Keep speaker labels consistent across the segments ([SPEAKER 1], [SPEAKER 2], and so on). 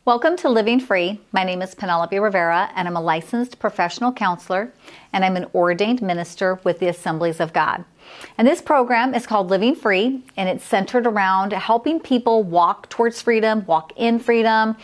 [SPEAKER 1] Welcome to Living Free. My name is Penelope Rivera, and I'm a licensed professional counselor, and I'm an ordained minister with the Assemblies of God. And this program is called Living Free, and it's centered around helping people walk towards freedom, walk in freedom,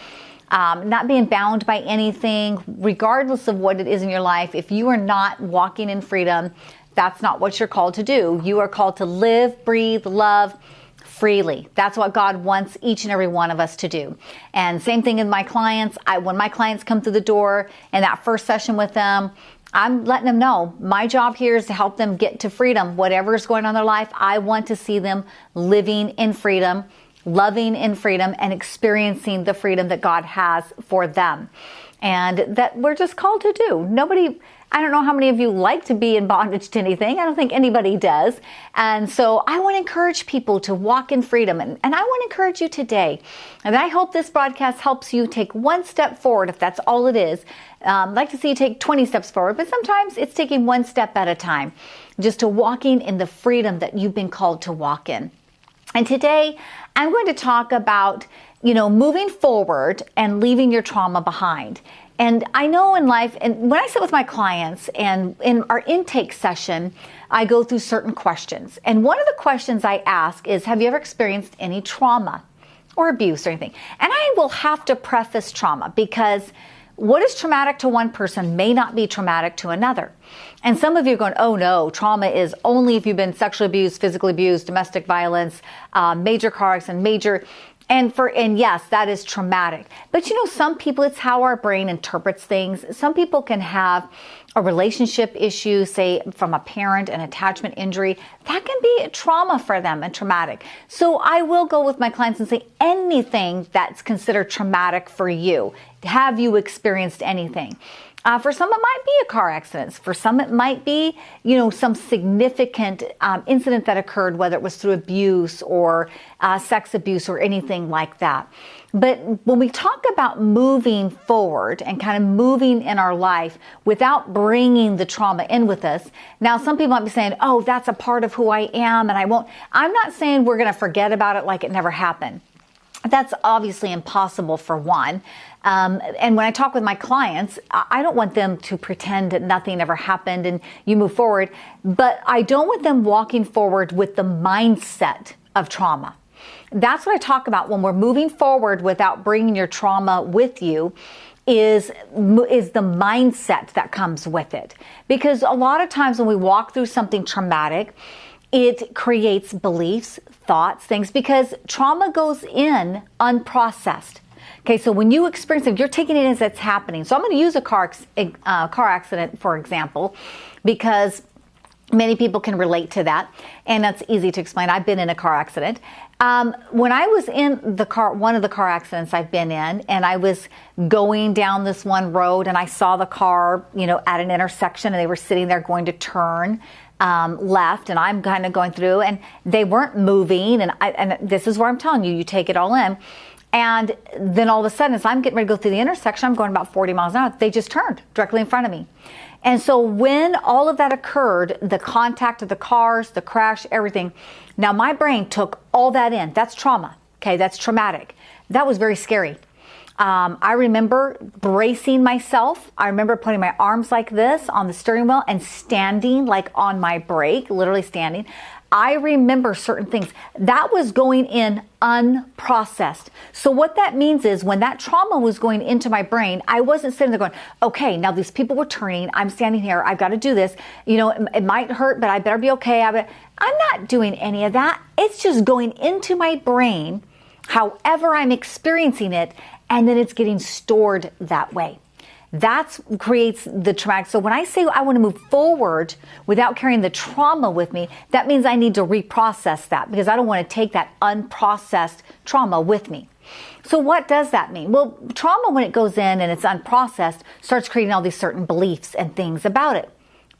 [SPEAKER 1] not being bound by anything, regardless of what it is in your life. If you are not walking in freedom, that's not what you're called to do. You are called to live, breathe, love freely. That's what God wants each and every one of us to do. And same thing in my clients. When my clients come through the door in that first session with them, I'm letting them know my job here is to help them get to freedom. Whatever is going on in their life, I want to see them living in freedom, loving in freedom, and experiencing the freedom that God has for them. And that we're just called to do. I don't know how many of you like to be in bondage to anything. I don't think anybody does. And so I want to encourage people to walk in freedom. And I want to encourage you today. And I hope this broadcast helps you take one step forward, if that's all it is. I'd like to see you take 20 steps forward, but sometimes it's taking one step at a time, just to walking in the freedom that you've been called to walk in. And today I'm going to talk about, moving forward and leaving your trauma behind. And I know in life, and when I sit with my clients and in our intake session, I go through certain questions. And one of the questions I ask is, have you ever experienced any trauma or abuse or anything? And I will have to preface trauma, because what is traumatic to one person may not be traumatic to another. And some of you are going, oh no, trauma is only if you've been sexually abused, physically abused, domestic violence, major car accident, and yes, that is traumatic. But some people, it's how our brain interprets things. Some people can have a relationship issue, say from a parent, an attachment injury. That can be a trauma for them and traumatic. So I will go with my clients and say anything that's considered traumatic for you. Have you experienced anything? For some, it might be a car accident. For some, it might be, some significant incident that occurred, whether it was through abuse or sex abuse or anything like that. But when we talk about moving forward and kind of moving in our life without bringing the trauma in with us, now some people might be saying, oh, that's a part of who I am and I won't. I'm not saying we're going to forget about it like it never happened. That's obviously impossible for one. And when I talk with my clients, I don't want them to pretend that nothing ever happened and you move forward, but I don't want them walking forward with the mindset of trauma. That's what I talk about when we're moving forward without bringing your trauma with you, is the mindset that comes with it. Because a lot of times when we walk through something traumatic, it creates beliefs, thoughts, things, because trauma goes in unprocessed. Okay, so when you experience it, you're taking it as it's happening. So I'm going to use a car accident, for example, because many people can relate to that, and that's easy to explain. I've been in a car accident. When I was in one of the car accidents I've been in, and I was going down this one road, and I saw the car, at an intersection, and they were sitting there going to turn left, and I'm kind of going through, and they weren't moving, and this is where I'm telling you, you take it all in. And then all of a sudden, as I'm getting ready to go through the intersection, I'm going about 40 miles an hour. They just turned directly in front of me. And so when all of that occurred, the contact of the cars, the crash, everything, now my brain took all that in. That's trauma. Okay, that's traumatic. That was very scary. I remember bracing myself. I remember putting my arms like this on the steering wheel and standing like on my brake, literally standing. I remember certain things. That was going in unprocessed. So what that means is when that trauma was going into my brain, I wasn't sitting there going, okay, now these people were turning. I'm standing here. I've got to do this. It might hurt, but I better be okay. I'm not doing any of that. It's just going into my brain, however I'm experiencing it, and then it's getting stored that way. That creates the traumatic. So when I say I want to move forward without carrying the trauma with me, that means I need to reprocess that, because I don't want to take that unprocessed trauma with me. So what does that mean? Well, trauma, when it goes in and it's unprocessed, starts creating all these certain beliefs and things about it.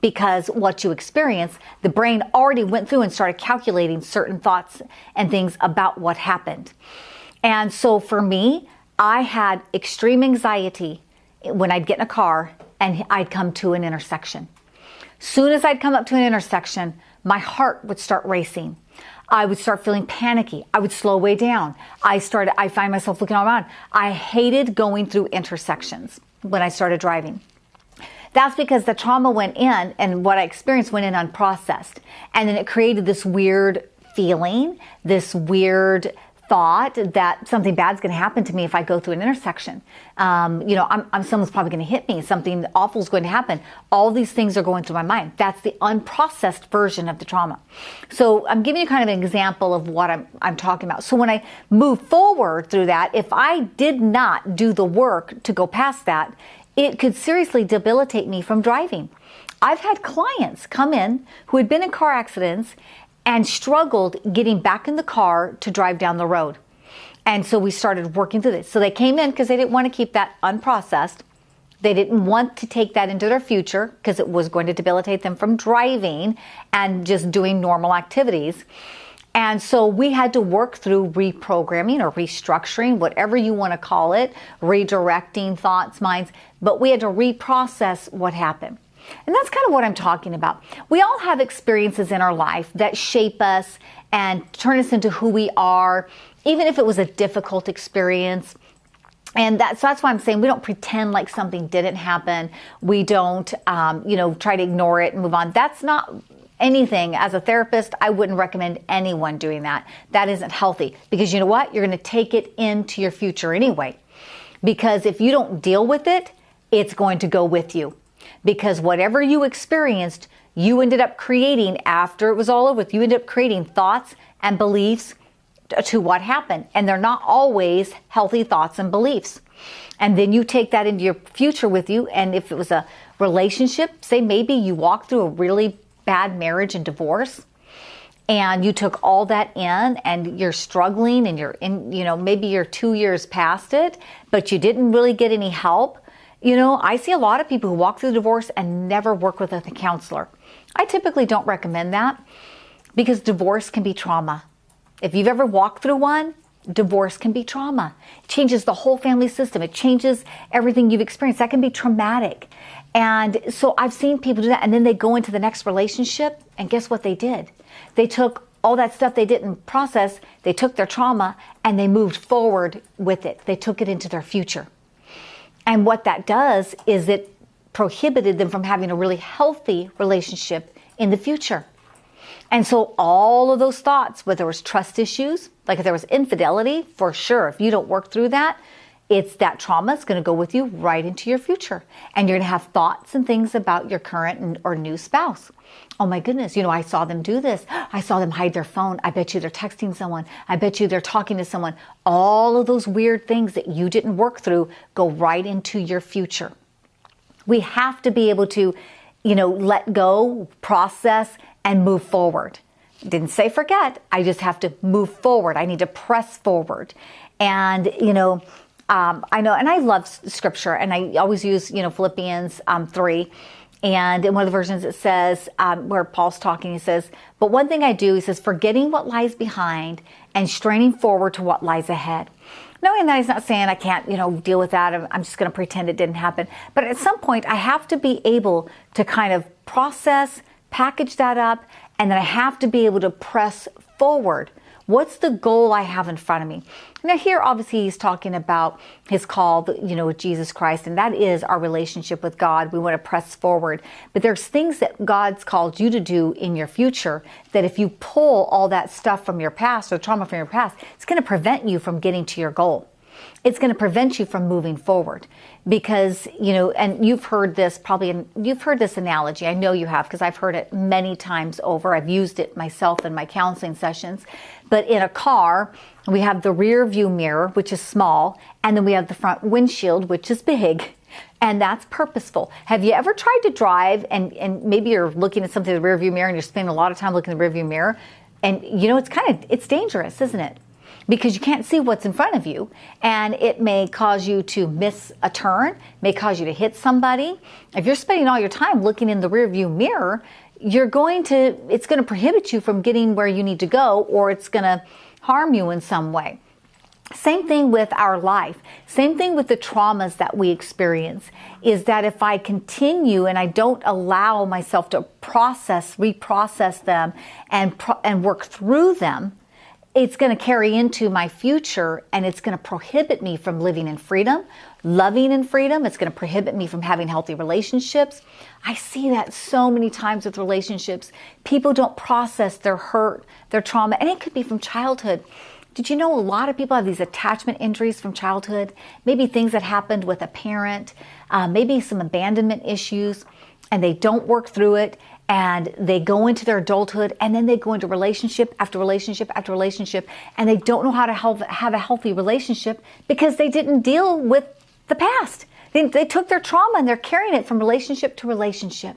[SPEAKER 1] Because what you experience, the brain already went through and started calculating certain thoughts and things about what happened. And so for me, I had extreme anxiety when I'd get in a car and I'd come to an intersection. Soon as I'd come up to an intersection, my heart would start racing. I would start feeling panicky. I would slow way down. I find myself looking all around. I hated going through intersections when I started driving. That's because the trauma went in, and what I experienced went in unprocessed. And then it created this weird feeling, this weird thought that something bad's going to happen to me if I go through an intersection. Someone's probably going to hit me. Something awful is going to happen. All these things are going through my mind. That's the unprocessed version of the trauma. So I'm giving you kind of an example of what I'm talking about. So when I move forward through that, if I did not do the work to go past that, it could seriously debilitate me from driving. I've had clients come in who had been in car accidents and struggled getting back in the car to drive down the road. And so we started working through this. So they came in because they didn't want to keep that unprocessed. They didn't want to take that into their future because it was going to debilitate them from driving and just doing normal activities. And so we had to work through reprogramming or restructuring, whatever you want to call it, redirecting thoughts, minds, but we had to reprocess what happened. And that's kind of what I'm talking about. We all have experiences in our life that shape us and turn us into who we are, even if it was a difficult experience. And so that's why I'm saying we don't pretend like something didn't happen. We don't, try to ignore it and move on. That's not anything. As a therapist, I wouldn't recommend anyone doing that. That isn't healthy, because you know what? You're going to take it into your future anyway. Because if you don't deal with it, it's going to go with you. Because whatever you experienced, you ended up creating after it was all over with. You ended up creating thoughts and beliefs to what happened. And they're not always healthy thoughts and beliefs. And then you take that into your future with you. And if it was a relationship, say maybe you walked through a really bad marriage and divorce, and you took all that in and you're struggling and you're in, maybe you're 2 years past it, but you didn't really get any help. I see a lot of people who walk through the divorce and never work with a counselor. I typically don't recommend that because divorce can be trauma. If you've ever walked through one, divorce can be trauma. It changes the whole family system. It changes everything you've experienced. That can be traumatic. And so I've seen people do that, and then they go into the next relationship, and guess what they did? They took all that stuff they didn't process, they took their trauma, and they moved forward with it. They took it into their future. And what that does is it prohibited them from having a really healthy relationship in the future. And so all of those thoughts, whether it was trust issues, like if there was infidelity, for sure, if you don't work through that, it's that trauma is going to go with you right into your future. And you're going to have thoughts and things about your current or new spouse. Oh my goodness, I saw them do this. I saw them hide their phone. I bet you they're texting someone. I bet you they're talking to someone. All of those weird things that you didn't work through go right into your future. We have to be able to, let go, process, and move forward. Didn't say forget. I just have to move forward. I need to press forward. And, I know, and I love scripture, and I always use, Philippians 3. And in one of the versions it says, where Paul's talking, he says, but one thing I do, he says, forgetting what lies behind and straining forward to what lies ahead. Knowing that he's not saying I can't, deal with that. I'm just going to pretend it didn't happen. But at some point, I have to be able to kind of process, package that up, and then I have to be able to press forward. What's the goal I have in front of me? Now here, obviously, he's talking about his call, with Jesus Christ, and that is our relationship with God. We want to press forward. But there's things that God's called you to do in your future that if you pull all that stuff from your past or trauma from your past, it's going to prevent you from getting to your goal. It's going to prevent you from moving forward because, and you've heard this you've heard this analogy. I know you have, because I've heard it many times over. I've used it myself in my counseling sessions. But in a car, we have the rear view mirror, which is small, and then we have the front windshield, which is big. And that's purposeful. Have you ever tried to drive and maybe you're looking at something in the rear view mirror and you're spending a lot of time looking in the rear view mirror, and it's dangerous, isn't it? Because you can't see what's in front of you, and it may cause you to miss a turn, may cause you to hit somebody. If you're spending all your time looking in the rear view mirror, it's going to prohibit you from getting where you need to go, or it's going to harm you in some way. Same thing with our life. Same thing with the traumas that we experience, is that if I continue and I don't allow myself to reprocess them and work through them, it's going to carry into my future, and it's going to prohibit me from living in freedom, loving in freedom. It's going to prohibit me from having healthy relationships. I see that so many times with relationships. People don't process their hurt, their trauma, and it could be from childhood. Did you know a lot of people have these attachment injuries from childhood? Maybe things that happened with a parent, maybe some abandonment issues, and they don't work through it, and they go into their adulthood, and then they go into relationship after relationship after relationship, and they don't know how to have a healthy relationship because they didn't deal with the past. They took their trauma and they're carrying it from relationship to relationship.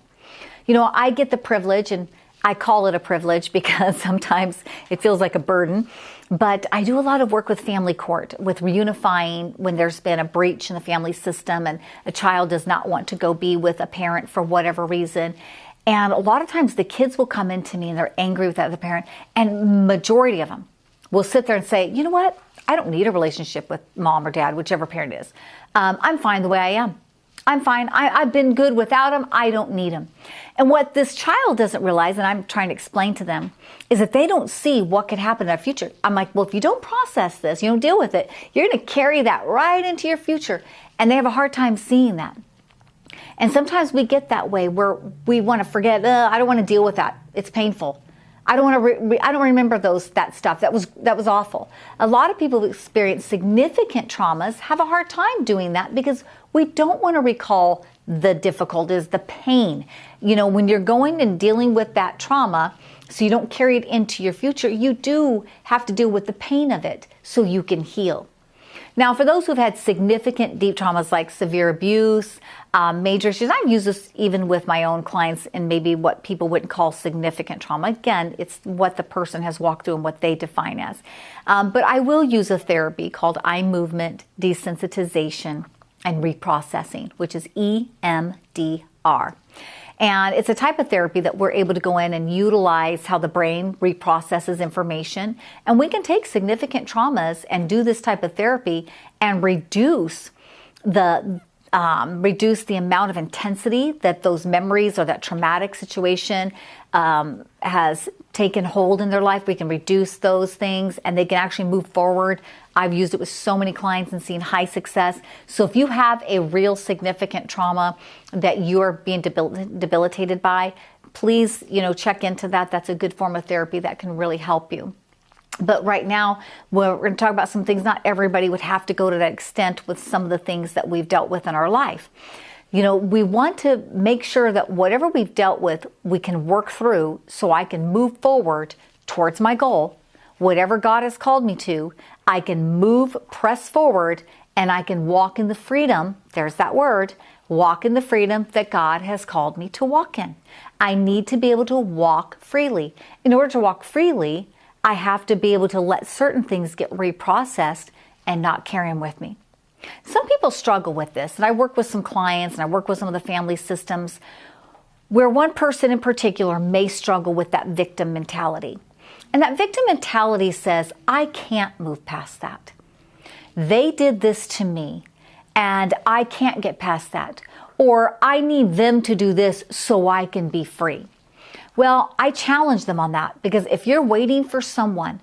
[SPEAKER 1] You know, I get the privilege, and I call it a privilege because sometimes it feels like a burden, but I do a lot of work with family court, with reunifying when there's been a breach in the family system and a child does not want to go be with a parent for whatever reason. And a lot of times the kids will come into me and they're angry with that other parent, and majority of them will sit there and say, you know what? I don't need a relationship with mom or dad, whichever parent it is. I'm fine the way I am. I'm fine. I've been good without them. I don't need them. And what this child doesn't realize, and I'm trying to explain to them, is that they don't see what could happen in their future. I'm like, well, if you don't process this, you don't deal with it, you're going to carry that right into your future. And they have a hard time seeing that. And sometimes we get that way where we want to forget, I don't want to deal with that. It's painful. I don't want to. I don't remember that stuff. That was awful. A lot of people who experience significant traumas have a hard time doing that because we don't want to recall the difficulties, the pain. You know, when you're going and dealing with that trauma, so you don't carry it into your future, you do have to deal with the pain of it so you can heal. Now, for those who've had significant deep traumas like severe abuse, major issues, I've used this even with my own clients and maybe what people wouldn't call significant trauma. Again, it's what the person has walked through and what they define as. But I will use a therapy called eye movement desensitization and reprocessing, which is EMDR. And it's a type of therapy that we're able to go in and utilize how the brain reprocesses information. And we can take significant traumas and do this type of therapy and reduce the amount of intensity that those memories or that traumatic situation has taken hold in their life. We can reduce those things and they can actually move forward. I've used it with so many clients and seen high success. So if you have a real significant trauma that you're being debilitated by, please, check into that. That's a good form of therapy that can really help you. But right now, we're going to talk about some things. Not everybody would have to go to that extent with some of the things that we've dealt with in our life. We want to make sure that whatever we've dealt with, we can work through so I can move forward towards my goal. Whatever God has called me to, I can press forward, and I can walk in the freedom, there's that word, walk in the freedom that God has called me to walk in. I need to be able to walk freely. In order to walk freely, I have to be able to let certain things get reprocessed and not carry them with me. Some people struggle with this, and I work with some clients and I work with some of the family systems where one person in particular may struggle with that victim mentality. And that victim mentality says, I can't move past that. They did this to me and I can't get past that. Or I need them to do this so I can be free. Well, I challenge them on that, because if you're waiting for someone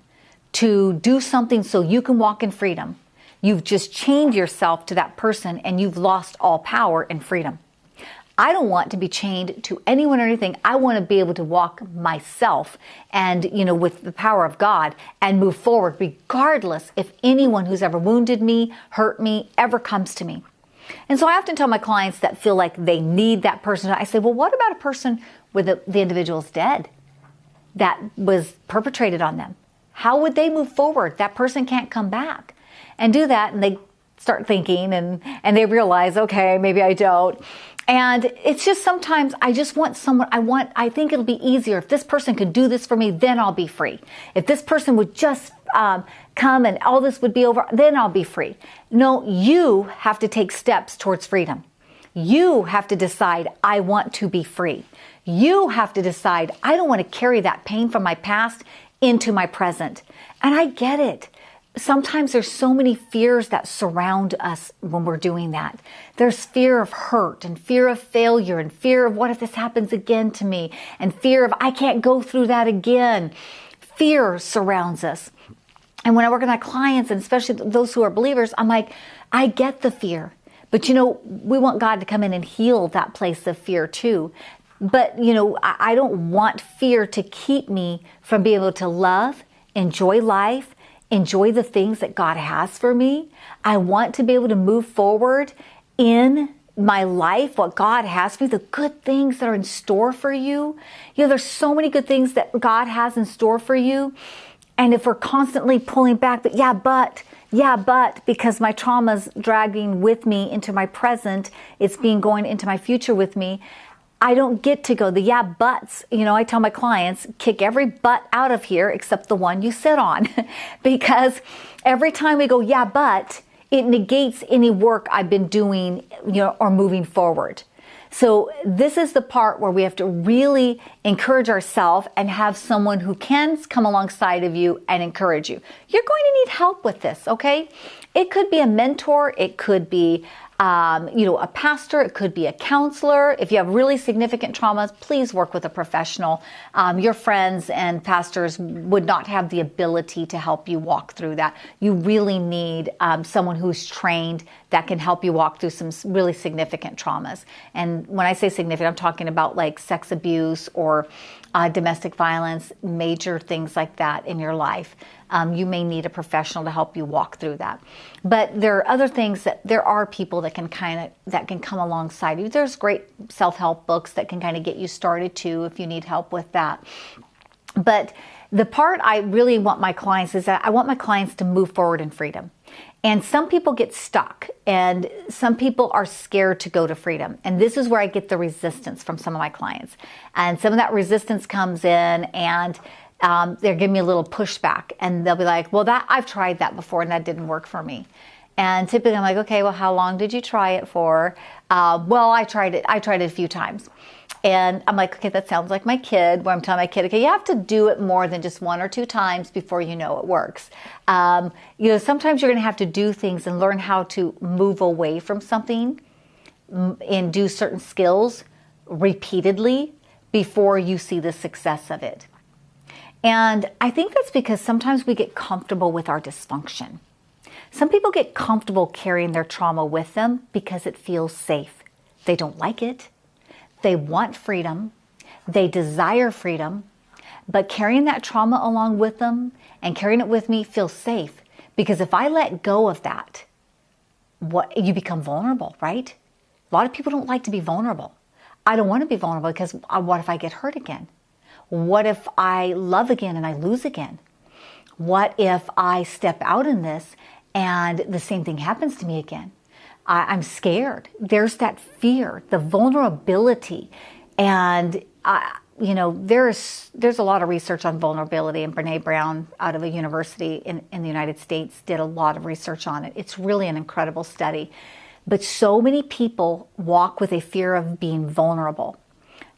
[SPEAKER 1] to do something so you can walk in freedom, you've just chained yourself to that person and you've lost all power and freedom. I don't want to be chained to anyone or anything. I want to be able to walk myself and, with the power of God and move forward regardless if anyone who's ever wounded me, hurt me, ever comes to me. And so I often tell my clients that feel like they need that person. I say, well, what about a person where the individual's dead that was perpetrated on them? How would they move forward? That person can't come back. And do that, and they start thinking and they realize, okay, maybe I don't. And it's just sometimes I just want someone, I think it'll be easier if this person could do this for me, then I'll be free. If this person would just come and all this would be over, then I'll be free. No, you have to take steps towards freedom. You have to decide, I want to be free. You have to decide, I don't want to carry that pain from my past into my present. And I get it. sometimes there's so many fears that surround us when we're doing that. There's fear of hurt and fear of failure and fear of what if this happens again to me, and fear of I can't go through that again. Fear surrounds us. And when I work with my clients, and especially those who are believers, I'm like, I get the fear. But we want God to come in and heal that place of fear too. But I don't want fear to keep me from being able to love, enjoy life, enjoy the things that God has for me. I want to be able to move forward in my life, what God has for me, the good things that are in store for you. There's so many good things that God has in store for you. And if we're constantly pulling back, but because my trauma's dragging with me into my present, it's going into my future with me, I don't get to go the buts. I tell my clients, kick every butt out of here except the one you sit on. Because every time we go, but, it negates any work I've been doing, or moving forward. So this is the part where we have to really encourage ourselves and have someone who can come alongside of you and encourage you. You're going to need help with this, okay? It could be a mentor. It could be a pastor, it could be a counselor. If you have really significant traumas, please work with a professional. Your friends and pastors would not have the ability to help you walk through that. You really need someone who's trained that can help you walk through some really significant traumas. And when I say significant, I'm talking about like sex abuse or domestic violence, major things like that in your life. You may need a professional to help you walk through that. But there are other things that there are people that can come alongside you. There's great self-help books that can kind of get you started too if you need help with that. But the part I really want my clients is that I want my clients to move forward in freedom. And some people get stuck, and some people are scared to go to freedom. And this is where I get the resistance from some of my clients. And some of that resistance comes in, and they're giving me a little pushback, and they'll be like, well, I've tried that before and that didn't work for me. And typically I'm like, okay, well, how long did you try it for? Well, I tried it a few times. And I'm like, okay, that sounds like my kid, where I'm telling my kid, okay, you have to do it more than just 1 or 2 times before you know it works. Sometimes you're going to have to do things and learn how to move away from something and do certain skills repeatedly before you see the success of it. And I think that's because sometimes we get comfortable with our dysfunction. Some people get comfortable carrying their trauma with them because it feels safe. They don't like it. They want freedom. They desire freedom. But carrying that trauma along with them and carrying it with me feels safe. Because if I let go of that, you become vulnerable, right? A lot of people don't like to be vulnerable. I don't want to be vulnerable because what if I get hurt again? What if I love again and I lose again? What if I step out in this and the same thing happens to me again? I'm scared. There's that fear, the vulnerability. And, there's a lot of research on vulnerability, and Brene Brown out of a university in the United States did a lot of research on it. It's really an incredible study. But so many people walk with a fear of being vulnerable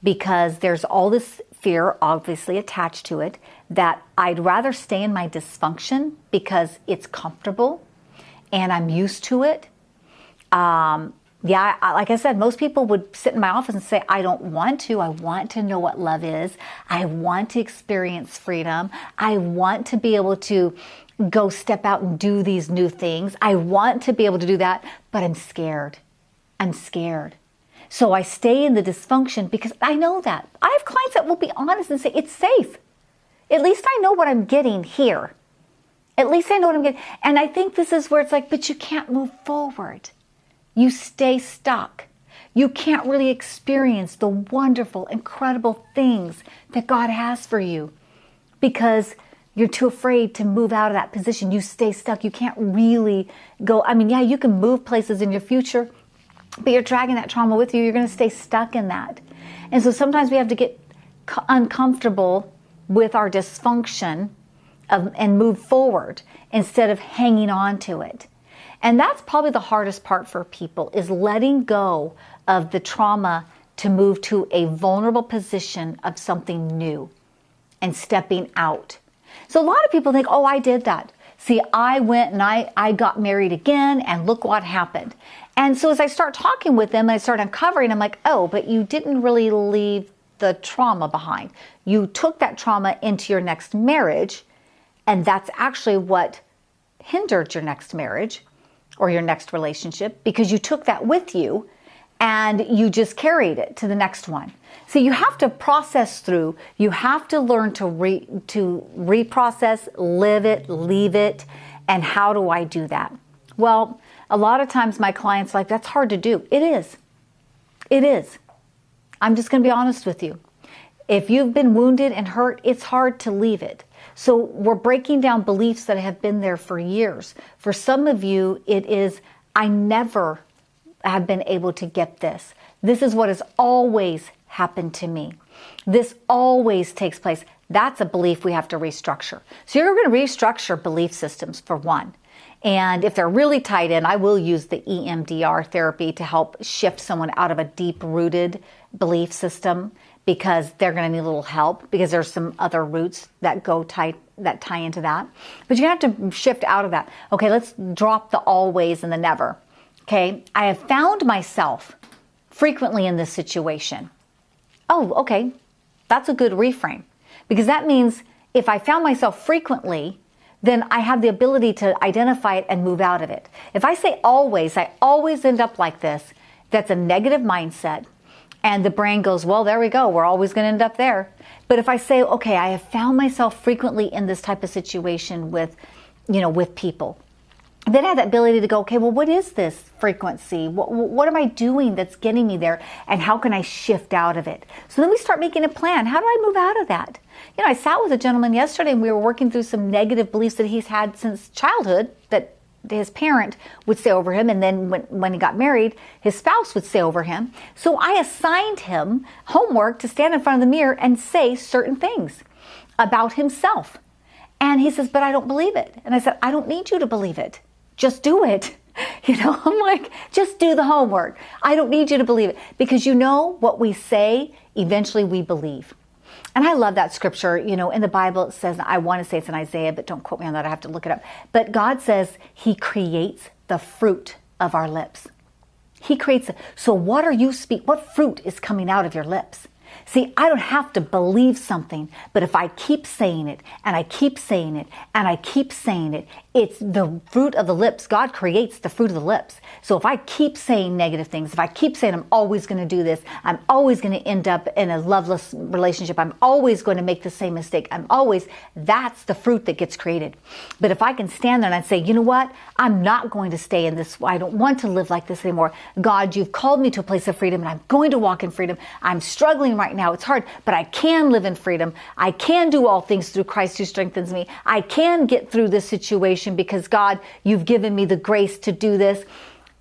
[SPEAKER 1] because there's all this fear obviously attached to it, that I'd rather stay in my dysfunction because it's comfortable and I'm used to it. Like I said, most people would sit in my office and say, I don't want to. I want to know what love is. I want to experience freedom. I want to be able to go step out and do these new things. I want to be able to do that, but I'm scared. I'm scared. So I stay in the dysfunction because I know that. I have clients that will be honest and say, it's safe. At least I know what I'm getting here. At least I know what I'm getting. And I think this is where it's like, but you can't move forward. You stay stuck. You can't really experience the wonderful, incredible things that God has for you because you're too afraid to move out of that position. You stay stuck. You can't really go. You can move places in your future, but you're dragging that trauma with you. You're going to stay stuck in that. And so sometimes we have to get uncomfortable with our dysfunction and move forward instead of hanging on to it. And that's probably the hardest part for people, is letting go of the trauma to move to a vulnerable position of something new and stepping out. So a lot of people think, oh, I did that. See, I went and I got married again, and look what happened. And so as I start talking with them and I start uncovering, I'm like, oh, but you didn't really leave the trauma behind. You took that trauma into your next marriage, and that's actually what hindered your next marriage or your next relationship, because you took that with you and you just carried it to the next one. So you have to process through. You have to learn to reprocess, live it, leave it. And how do I do that? Well, a lot of times my clients are like, that's hard to do. It is. It is. I'm just going to be honest with you. If you've been wounded and hurt, it's hard to leave it. So we're breaking down beliefs that have been there for years. For some of you, it is, I never have been able to get this. This is what has always happened to me. This always takes place. That's a belief we have to restructure. So you're going to restructure belief systems for one. And if they're really tied in, I will use the EMDR therapy to help shift someone out of a deep-rooted belief system, because they're going to need a little help, because there's some other roots that tie into that. But you have to shift out of that. Okay, let's drop the always and the never. Okay, I have found myself frequently in this situation. Oh, okay, that's a good reframe, because that means if I found myself frequently, then I have the ability to identify it and move out of it. If I say always, I always end up like this, that's a negative mindset. And the brain goes, well, there we go. We're always going to end up there. But if I say, okay, I have found myself frequently in this type of situation with people, then I have that ability to go, okay, well, what is this frequency? What am I doing that's getting me there? And how can I shift out of it? So then we start making a plan. How do I move out of that? I sat with a gentleman yesterday and we were working through some negative beliefs that he's had since childhood, that his parent would say over him, and then when he got married, his spouse would say over him. So I assigned him homework to stand in front of the mirror and say certain things about himself. And he says, but I don't believe it. And I said, I don't need you to believe it. Just do it. I'm like, just do the homework. I don't need you to believe it, because what we say, eventually we believe. And I love that scripture. In the Bible, it says, I want to say it's in Isaiah, but don't quote me on that. I have to look it up. But God says he creates the fruit of our lips. He creates it. So what what fruit is coming out of your lips? See, I don't have to believe something, but if I keep saying it, and I keep saying it, and I keep saying it, it's the fruit of the lips. God creates the fruit of the lips. So if I keep saying negative things, if I keep saying I'm always going to do this, I'm always going to end up in a loveless relationship, I'm always going to make the same mistake, that's the fruit that gets created. But if I can stand there and I say, you know what, I'm not going to stay in this, I don't want to live like this anymore. God, you've called me to a place of freedom, and I'm going to walk in freedom. I'm struggling right now. It's hard, but I can live in freedom. I can do all things through Christ who strengthens me. I can get through this situation because God, you've given me the grace to do this.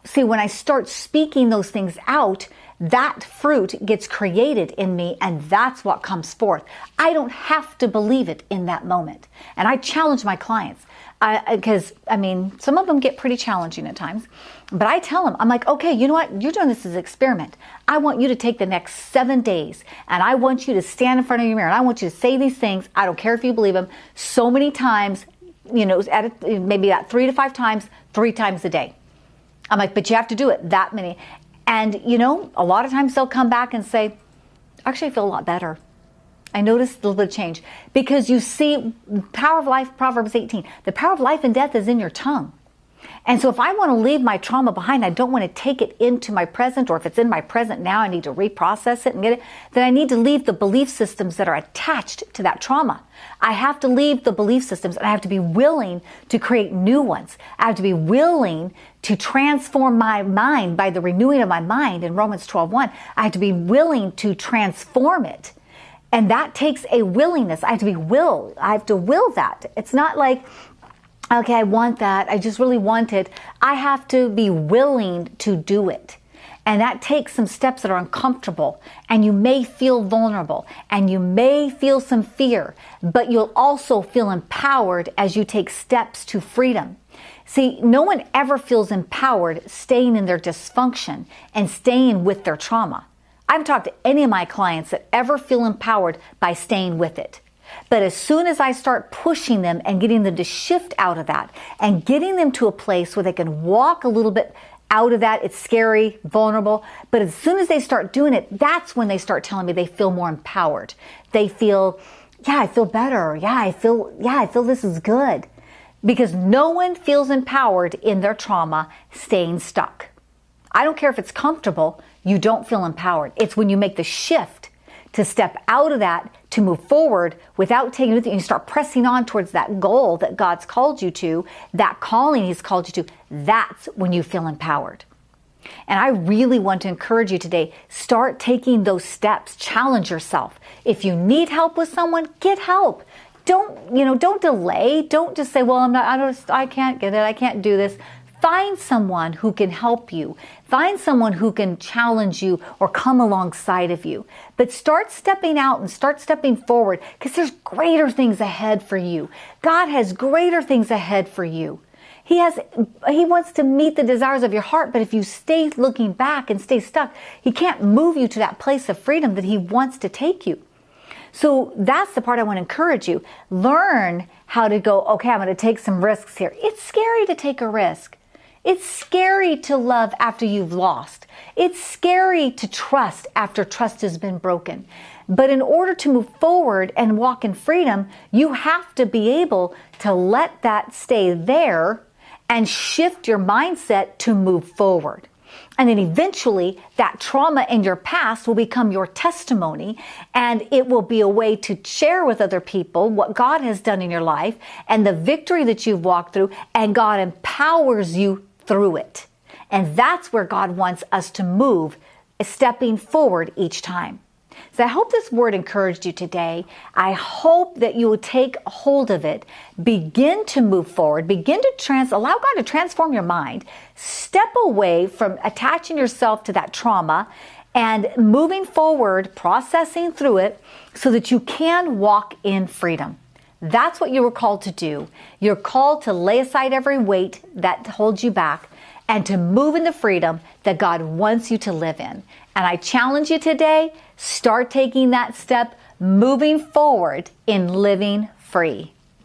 [SPEAKER 1] See, when I start speaking those things out, that fruit gets created in me, and that's what comes forth. I don't have to believe it in that moment. And I challenge my clients, because some of them get pretty challenging at times, but I tell them, I'm like, okay, you know what? You're doing this as an experiment. I want you to take the next 7 days, and I want you to stand in front of your mirror, and I want you to say these things. I don't care if you believe them, so many times, maybe that 3 to 5 times, 3 times a day. I'm like, but you have to do it that many. And, a lot of times they'll come back and say, actually, I feel a lot better. I noticed a little bit of change. Because you see, power of life, Proverbs 18, the power of life and death is in your tongue. And so if I want to leave my trauma behind, I don't want to take it into my present, or if it's in my present now, I need to reprocess it and get it, then I need to leave the belief systems that are attached to that trauma. I have to leave the belief systems, and I have to be willing to create new ones. I have to be willing to transform my mind by the renewing of my mind in Romans 12:1. I have to be willing to transform it. And that takes a willingness. I have to will that. It's not like, okay, I want that. I just really want it. I have to be willing to do it. And that takes some steps that are uncomfortable. And you may feel vulnerable. And you may feel some fear. But you'll also feel empowered as you take steps to freedom. See, no one ever feels empowered staying in their dysfunction and staying with their trauma. I haven't talked to any of my clients that ever feel empowered by staying with it. But as soon as I start pushing them and getting them to shift out of that and getting them to a place where they can walk a little bit out of that, it's scary, vulnerable. But as soon as they start doing it, that's when they start telling me they feel more empowered. They feel, yeah, I feel better. Yeah, I feel this is good. Because no one feels empowered in their trauma staying stuck. I don't care if it's comfortable, you don't feel empowered. It's when you make the shift to step out of that, to move forward without taking it with you, and you start pressing on towards that goal that God's called you to, that calling He's called you to, that's when you feel empowered. And I really want to encourage you today, start taking those steps, challenge yourself. If you need help with someone, get help. Don't delay. Don't just say, well, I can't get it. I can't do this. Find someone who can help you. Find someone who can challenge you or come alongside of you. But start stepping out and start stepping forward, because there's greater things ahead for you. God has greater things ahead for you. He wants to meet the desires of your heart, but if you stay looking back and stay stuck, He can't move you to that place of freedom that He wants to take you. So that's the part I want to encourage you. Learn how to go, okay, I'm going to take some risks here. It's scary to take a risk. It's scary to love after you've lost. It's scary to trust after trust has been broken. But in order to move forward and walk in freedom, you have to be able to let that stay there and shift your mindset to move forward. And then eventually that trauma in your past will become your testimony, and it will be a way to share with other people what God has done in your life and the victory that you've walked through, and God empowers you through it. And that's where God wants us to move, stepping forward each time. So I hope this word encouraged you today. I hope that you will take hold of it, begin to move forward, allow God to transform your mind, step away from attaching yourself to that trauma and moving forward, processing through it so that you can walk in freedom. That's what you were called to do. You're called to lay aside every weight that holds you back and to move into freedom that God wants you to live in. And I challenge you today, start taking that step, moving forward in living free.